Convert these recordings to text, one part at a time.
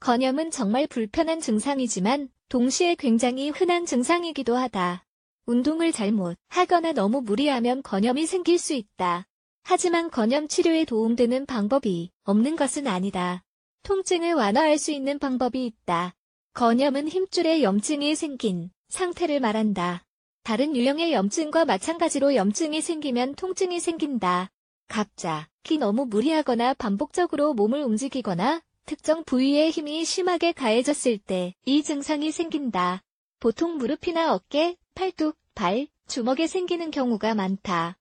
건염은 정말 불편한 증상이지만 동시에 굉장히 흔한 증상이기도 하다. 운동을 잘못 하거나 너무 무리하면 건염이 생길 수 있다. 하지만 건염 치료에 도움되는 방법이 없는 것은 아니다. 통증을 완화할 수 있는 방법이 있다. 건염은 힘줄에 염증이 생긴 상태를 말한다. 다른 유형의 염증과 마찬가지로 염증이 생기면 통증이 생긴다. 갑자기 너무 무리하거나 반복적으로 몸을 움직이거나 특정 부위에 힘이 심하게 가해졌을 때 이 증상이 생긴다. 보통 무릎이나 어깨, 팔뚝, 발, 주먹에 생기는 경우가 많다.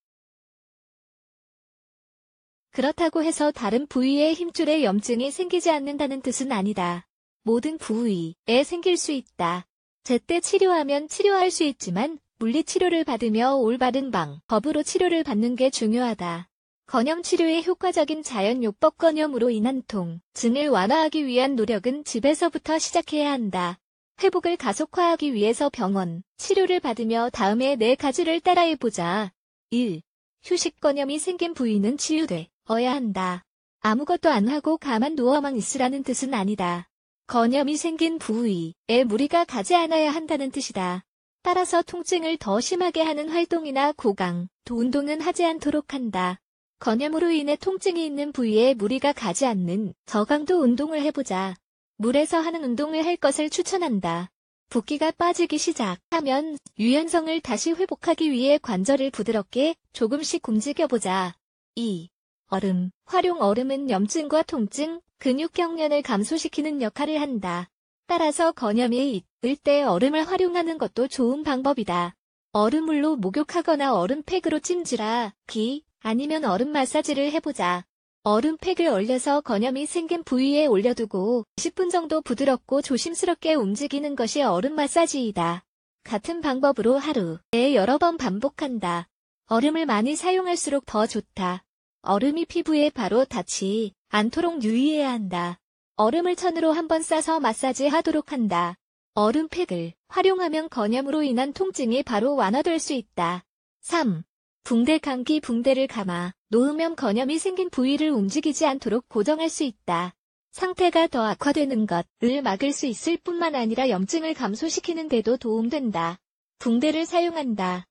그렇다고 해서 다른 부위에 힘줄에 염증이 생기지 않는다는 뜻은 아니다. 모든 부위에 생길 수 있다. 제때 치료하면 치료할 수 있지만 물리치료를 받으며 올바른 방법으로 치료를 받는 게 중요하다. 건염 치료의 효과적인 자연요법 건염으로 인한 통증을 완화하기 위한 노력은 집에서부터 시작해야 한다. 회복을 가속화하기 위해서 병원 치료를 받으며 다음에 4가지를 따라해보자. 1. 휴식 건염이 생긴 부위는 치유되어야 한다. 아무것도 안 하고 가만 누워만 있으라는 뜻은 아니다. 건염이 생긴 부위에 무리가 가지 않아야 한다는 뜻이다. 따라서 통증을 더 심하게 하는 활동이나 고강도 운동은 하지 않도록 한다. 건염으로 인해 통증이 있는 부위에 무리가 가지 않는 저강도 운동을 해보자. 물에서 하는 운동을 할 것을 추천한다. 붓기가 빠지기 시작하면 유연성을 다시 회복하기 위해 관절을 부드럽게 조금씩 움직여보자. 2. 얼음. 활용 얼음은 염증과 통증, 근육 경련을 감소시키는 역할을 한다. 따라서 건염이 있을 때 얼음을 활용하는 것도 좋은 방법이다. 얼음물로 목욕하거나 얼음팩으로 찜질하기 아니면 얼음 마사지를 해보자. 얼음팩을 얼려서 건염이 생긴 부위에 올려두고 10분 정도 부드럽고 조심스럽게 움직이는 것이 얼음 마사지이다. 같은 방법으로 하루에 여러 번 반복한다. 얼음을 많이 사용할수록 더 좋다. 얼음이 피부에 바로 닿지 않도록 유의해야 한다. 얼음을 천으로 한번 싸서 마사지하도록 한다. 얼음팩을 활용하면 건염으로 인한 통증이 바로 완화될 수 있다. 3. 붕대 감기. 붕대를 감아 놓으면 건염이 생긴 부위를 움직이지 않도록 고정할 수 있다. 상태가 더 악화되는 것을 막을 수 있을 뿐만 아니라 염증을 감소시키는 데도 도움된다. 붕대를 사용한다.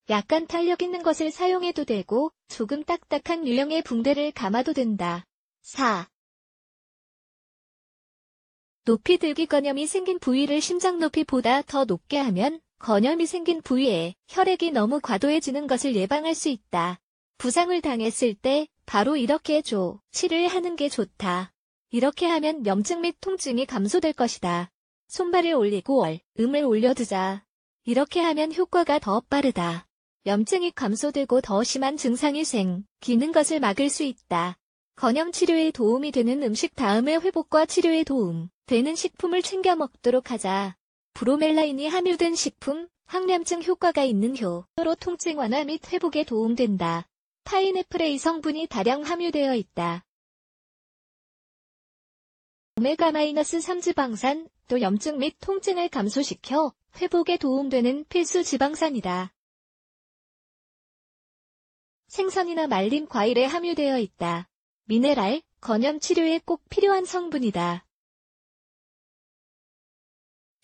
약간 탄력 있는 것을 사용해도 되고 조금 딱딱한 유형의 붕대를 감아도 된다. 4. 높이 들기. 건염이 생긴 부위를 심장 높이보다 더 높게 하면 건염이 생긴 부위에 혈액이 너무 과도해지는 것을 예방할 수 있다. 부상을 당했을 때 바로 이렇게 조치를 하는 게 좋다. 이렇게 하면 염증 및 통증이 감소될 것이다. 손발을 올리고 얼음을 올려두자. 이렇게 하면 효과가 더 빠르다. 염증이 감소되고 더 심한 증상이 생기는 것을 막을 수 있다. 건염 치료에 도움이 되는 음식. 다음에 회복과 치료에 도움 되는 식품을 챙겨 먹도록 하자. 브로멜라인이 함유된 식품, 항염증 효과가 있는 효로 통증 완화 및 회복에 도움된다. 파인애플에 이 성분이 다량 함유되어 있다. 오메가-3 지방산, 또 염증 및 통증을 감소시켜 회복에 도움되는 필수 지방산이다. 생선이나 말린 과일에 함유되어 있다. 미네랄, 건염 치료에 꼭 필요한 성분이다.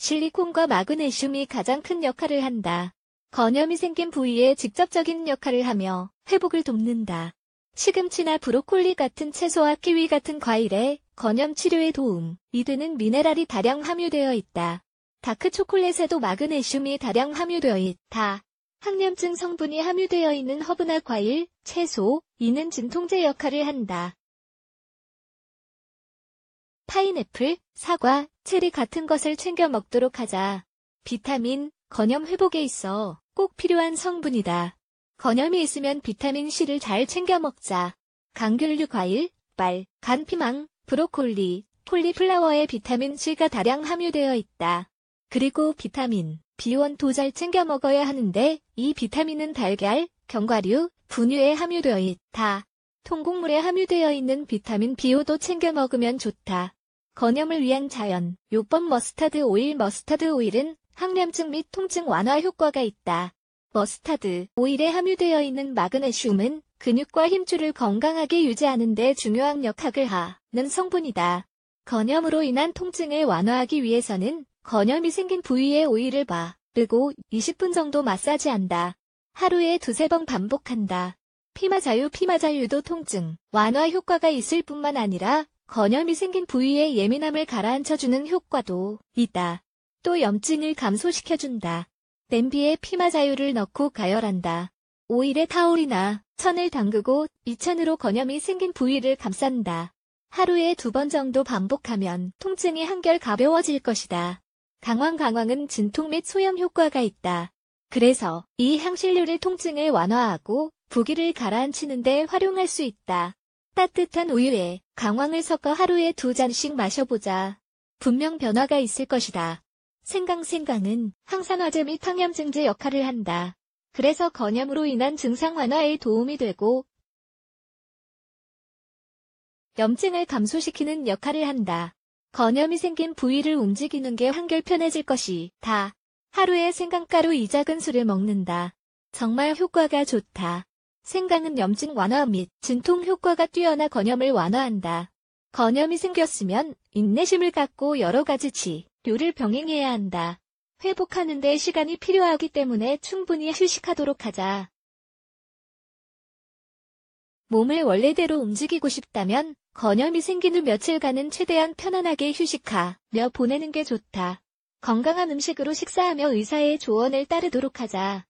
실리콘과 마그네슘이 가장 큰 역할을 한다. 건염이 생긴 부위에 직접적인 역할을 하며 회복을 돕는다. 시금치나 브로콜리 같은 채소와 키위 같은 과일에 건염 치료에 도움이 되는 미네랄이 다량 함유되어 있다. 다크 초콜릿에도 마그네슘이 다량 함유되어 있다. 항염증 성분이 함유되어 있는 허브나 과일, 채소, 이는 진통제 역할을 한다. 파인애플, 사과, 체리 같은 것을 챙겨 먹도록 하자. 비타민, 건염 회복에 있어 꼭 필요한 성분이다. 건염이 있으면 비타민 C를 잘 챙겨 먹자. 감귤류 과일, 말, 간피망, 브로콜리, 콜리플라워에 비타민 C가 다량 함유되어 있다. 그리고 비타민 B1도 잘 챙겨 먹어야 하는데 이 비타민은 달걀, 견과류, 분유에 함유되어 있다. 통곡물에 함유되어 있는 비타민 B5도 챙겨 먹으면 좋다. 건염을 위한 자연 요법 머스타드 오일. 머스타드 오일은 항염증 및 통증 완화 효과가 있다. 머스타드 오일에 함유되어 있는 마그네슘은 근육과 힘줄을 건강하게 유지하는 데 중요한 역할을 하는 성분이다. 건염으로 인한 통증을 완화하기 위해서는 건염이 생긴 부위에 오일을 바르고 20분 정도 마사지한다. 하루에 2-3번 반복한다. 피마자유도 통증 완화 효과가 있을 뿐만 아니라 건염이 생긴 부위의 예민함을 가라앉혀주는 효과도 있다. 또 염증을 감소시켜준다. 냄비에 피마자유를 넣고 가열한다. 오일에 타올이나 천을 담그고 이 천으로 건염이 생긴 부위를 감싼다. 하루에 2번 정도 반복하면 통증이 한결 가벼워질 것이다. 강황은 진통 및 소염 효과가 있다. 그래서 이 향신료를 통증을 완화하고 부기를 가라앉히는 데 활용할 수 있다. 따뜻한 우유에 강황을 섞어 하루에 2잔씩 마셔보자. 분명 변화가 있을 것이다. 생강은 항산화제 및 항염증제 역할을 한다. 그래서 건염으로 인한 증상 완화에 도움이 되고 염증을 감소시키는 역할을 한다. 건염이 생긴 부위를 움직이는 게 한결 편해질 것이다. 하루에 생강가루 2작은술을 먹는다. 정말 효과가 좋다. 생강은 염증 완화 및 진통 효과가 뛰어나 건염을 완화한다. 건염이 생겼으면 인내심을 갖고 여러 가지 치료를 병행해야 한다. 회복하는 데 시간이 필요하기 때문에 충분히 휴식하도록 하자. 몸을 원래대로 움직이고 싶다면 건염이 생긴 후 며칠간은 최대한 편안하게 휴식하며 보내는 게 좋다. 건강한 음식으로 식사하며 의사의 조언을 따르도록 하자.